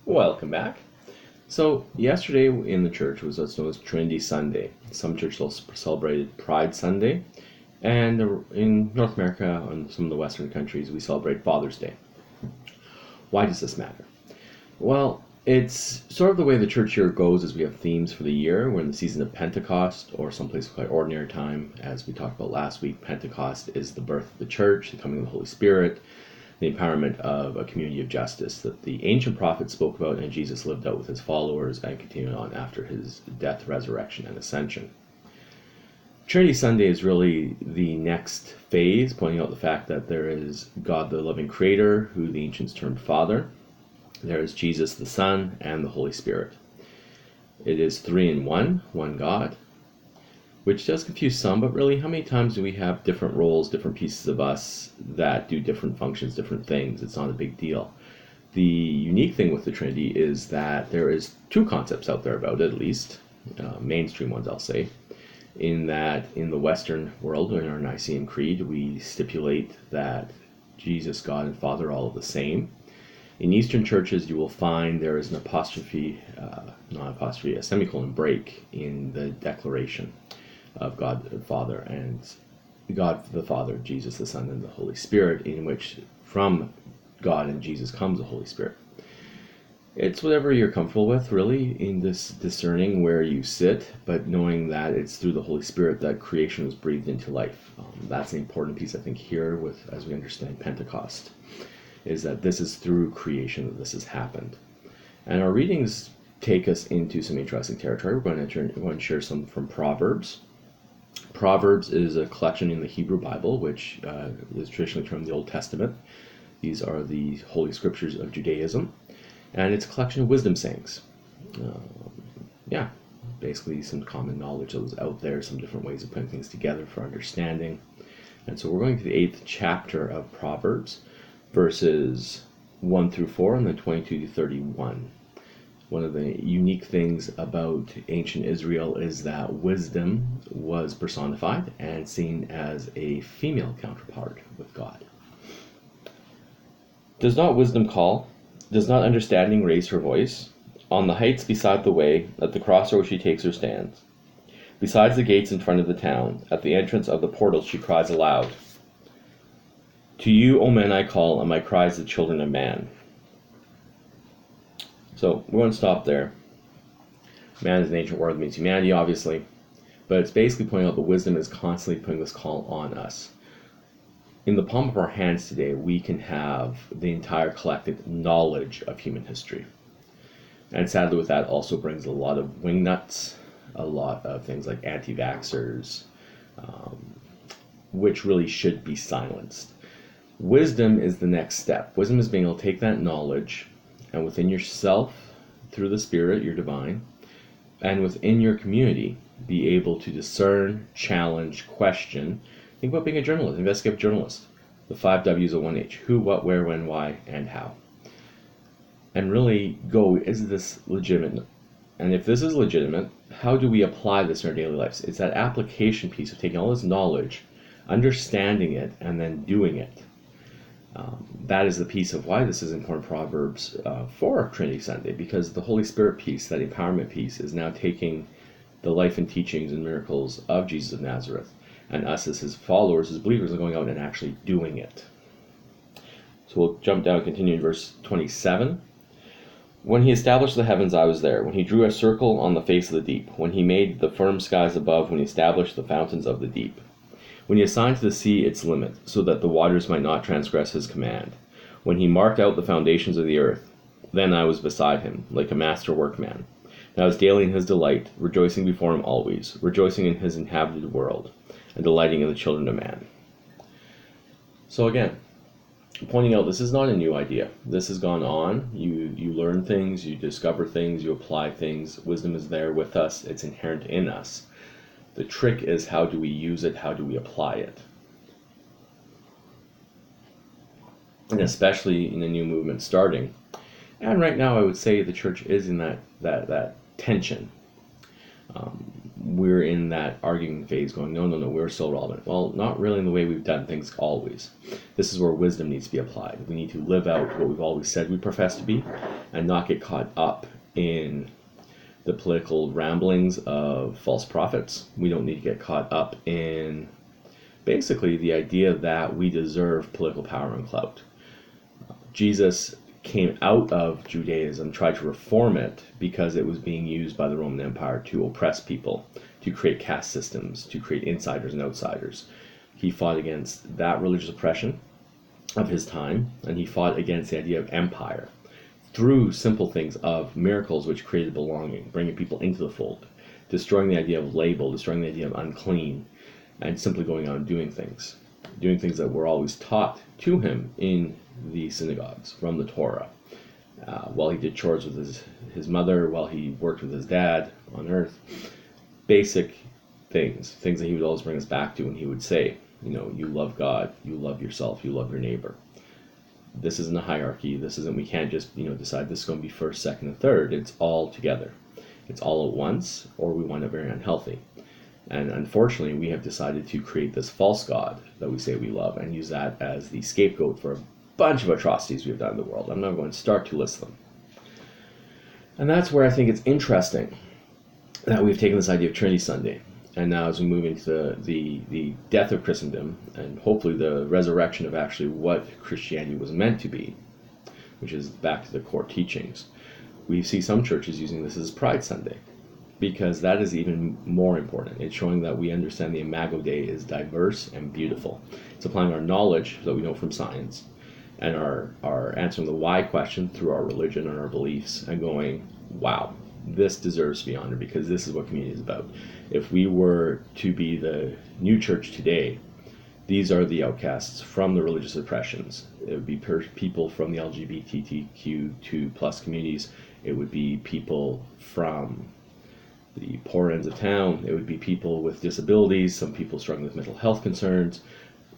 Welcome back. So, yesterday in the church was what's known as Trinity Sunday. Some churches celebrated Pride Sunday, and in North America and some of the Western countries, we celebrate Father's Day. Why does this matter? Well, it's sort of the way the church year goes as we have themes for the year. We're in the season of Pentecost, or some places call it Ordinary Time. As we talked about last week, Pentecost is the birth of the church, the coming of the Holy Spirit, the empowerment of a community of justice that the ancient prophets spoke about and Jesus lived out with his followers and continued on after his death, resurrection, and ascension. Trinity Sunday is really the next phase, pointing out the fact that there is God the loving creator, who the ancients termed Father. There is Jesus the Son and the Holy Spirit. It is three in one God, which does confuse some, but really how many times do we have different roles, different pieces of us that do different functions, different things? It's not a big deal. The unique thing with the Trinity is that there is two concepts out there about it, at least, mainstream ones I'll say, in that in the Western world, in our Nicene Creed, we stipulate that Jesus, God, and Father are all the same. In Eastern churches, you will find there is an apostrophe, not apostrophe, a semicolon break in the declaration of God the Father and God the Father, Jesus the Son, and the Holy Spirit, in which from God and Jesus comes the Holy Spirit. It's whatever you're comfortable with, really, in this discerning where you sit, but knowing that it's through the Holy Spirit that creation was breathed into life. That's an important piece, I think, here with as we understand Pentecost, is that this is through creation that this has happened. And our readings take us into some interesting territory. We're going to share some from Proverbs. Proverbs is a collection in the Hebrew Bible, which is traditionally termed the Old Testament. These are the holy scriptures of Judaism, and it's a collection of wisdom sayings. Basically some common knowledge that was out there, some different ways of putting things together for understanding. And so we're going to the 8th chapter of Proverbs, verses 1 through 4, and then 22 to 31. One of the unique things about ancient Israel is that wisdom was personified and seen as a female counterpart with God. Does not wisdom call? Does not understanding raise her voice? On the heights beside the way, at the crossroads she takes her stand. Besides the gates in front of the town, at the entrance of the portals she cries aloud. To you, O men, I call, and my cry is the children of man. So we're going to stop there. Man is an ancient word that means humanity, obviously, but it's basically pointing out the wisdom is constantly putting this call on us. In the palm of our hands today, we can have the entire collective knowledge of human history. And sadly with that also brings a lot of wingnuts, a lot of things like anti-vaxxers, which really should be silenced. Wisdom is the next step. Wisdom is being able to take that knowledge and within yourself, through the Spirit, your divine, and within your community, be able to discern, challenge, question. Think about being a journalist, investigative journalist. The 5 W's of 1H. Who, what, where, when, why, and how. And really go, is this legitimate? And if this is legitimate, how do we apply this in our daily lives? It's that application piece of taking all this knowledge, understanding it, and then doing it. That is the piece of why this is important Proverbs for Trinity Sunday, because the Holy Spirit piece, that empowerment piece, is now taking the life and teachings and miracles of Jesus of Nazareth, and us as his followers, as believers, are going out and actually doing it. So we'll jump down, continue in verse 27. When he established the heavens, I was there. When he drew a circle on the face of the deep. When he made the firm skies above. When he established the fountains of the deep. When he assigned to the sea its limit, so that the waters might not transgress his command. When he marked out the foundations of the earth, then I was beside him, like a master workman. And I was daily in his delight, rejoicing before him always, rejoicing in his inhabited world, and delighting in the children of man. So again, pointing out this is not a new idea. This has gone on. You learn things, you discover things, you apply things. Wisdom is there with us. It's inherent in us. The trick is, how do we use it? How do we apply it? And especially in a new movement starting. And right now I would say the church is in that tension. We're in that arguing phase going, no, we're so relevant. Well, not really in the way we've done things always. This is where wisdom needs to be applied. We need to live out what we've always said we profess to be and not get caught up in the political ramblings of false prophets. We don't need to get caught up in basically the idea that we deserve political power and clout. Jesus came out of Judaism, tried to reform it because it was being used by the Roman Empire to oppress people, to create caste systems, to create insiders and outsiders. He fought against that religious oppression of his time, and he fought against the idea of empire through simple things of miracles which created belonging, bringing people into the fold, destroying the idea of label, destroying the idea of unclean, and simply going out and doing things that were always taught to him in the synagogues from the Torah. While he did chores with his mother, while he worked with his dad on earth, basic things that he would always bring us back to, and he would say, you love God, you love yourself, you love your neighbor. This isn't a hierarchy. This isn't, we can't just, decide this is going to be first, second, and third. It's all together. It's all at once, or we wind up very unhealthy. And unfortunately, we have decided to create this false God that we say we love and use that as the scapegoat for a bunch of atrocities we've done in the world. I'm not going to start to list them. And that's where I think it's interesting that we've taken this idea of Trinity Sunday. And now as we move into the death of Christendom and hopefully the resurrection of actually what Christianity was meant to be, which is back to the core teachings, we see some churches using this as Pride Sunday, because that is even more important. It's showing that we understand the Imago Dei is diverse and beautiful. It's applying our knowledge that we know from science and our answering the why question through our religion and our beliefs and going, wow, this deserves to be honored because this is what community is about. If we were to be the new church today, these are the outcasts from the religious oppressions. It would be people from the LGBTQ2 plus communities. It would be people from the poor ends of town. It would be people with disabilities, some people struggling with mental health concerns.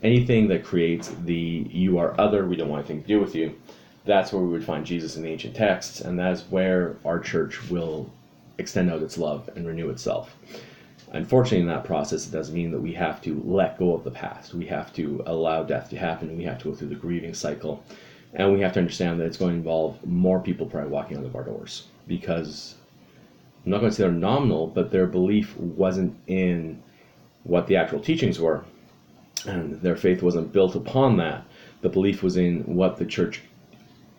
Anything that creates the you are other, we don't want anything to do with you. That's where we would find Jesus in the ancient texts, and that's where our church will extend out its love and renew itself. Unfortunately, in that process, it does mean that we have to let go of the past. We have to allow death to happen. We have to go through the grieving cycle. And we have to understand that it's going to involve more people probably walking out of our doors. Because, I'm not going to say they're nominal, but their belief wasn't in what the actual teachings were. And their faith wasn't built upon that. The belief was in what the church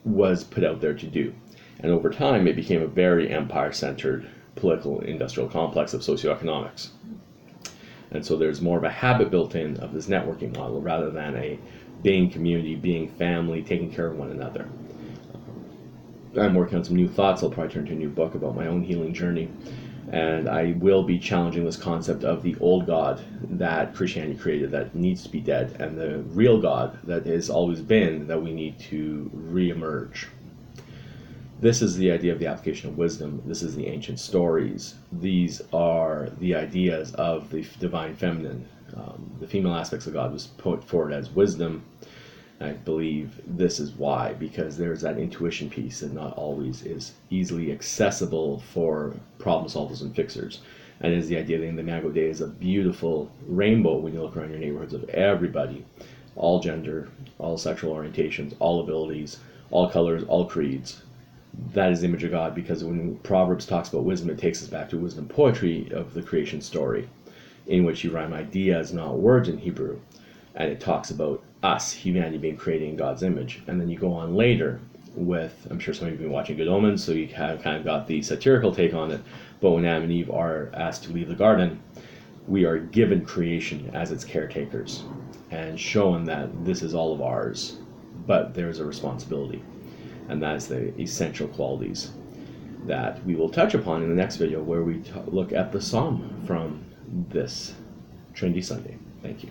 was put out there to do. And over time, it became a very empire-centered political industrial complex of socioeconomics. And so there's more of a habit built in of this networking model rather than a being community, being family, taking care of one another. I'm working on some new thoughts. I'll probably turn to a new book about my own healing journey. And I will be challenging this concept of the old God that Christianity created that needs to be dead, and the real God that has always been that we need to re-emerge. This is the idea of the application of wisdom. This is the ancient stories. These are the ideas of the divine feminine. The female aspects of God was put forward as wisdom. I believe this is why, because there's that intuition piece that not always is easily accessible for problem solvers and fixers. And it is the idea that in the Imago Dei is a beautiful rainbow when you look around your neighborhoods of everybody, all gender, all sexual orientations, all abilities, all colors, all creeds. That is the image of God, because when Proverbs talks about wisdom, it takes us back to wisdom poetry of the creation story, in which you rhyme ideas, not words in Hebrew. And it talks about us, humanity, being created in God's image. And then you go on later with, I'm sure some of you have been watching Good Omens, so you have kind of got the satirical take on it. But when Adam and Eve are asked to leave the garden, we are given creation as its caretakers and shown that this is all of ours, but there is a responsibility. And that is the essential qualities that we will touch upon in the next video, where we look at the psalm from this Trinity Sunday. Thank you.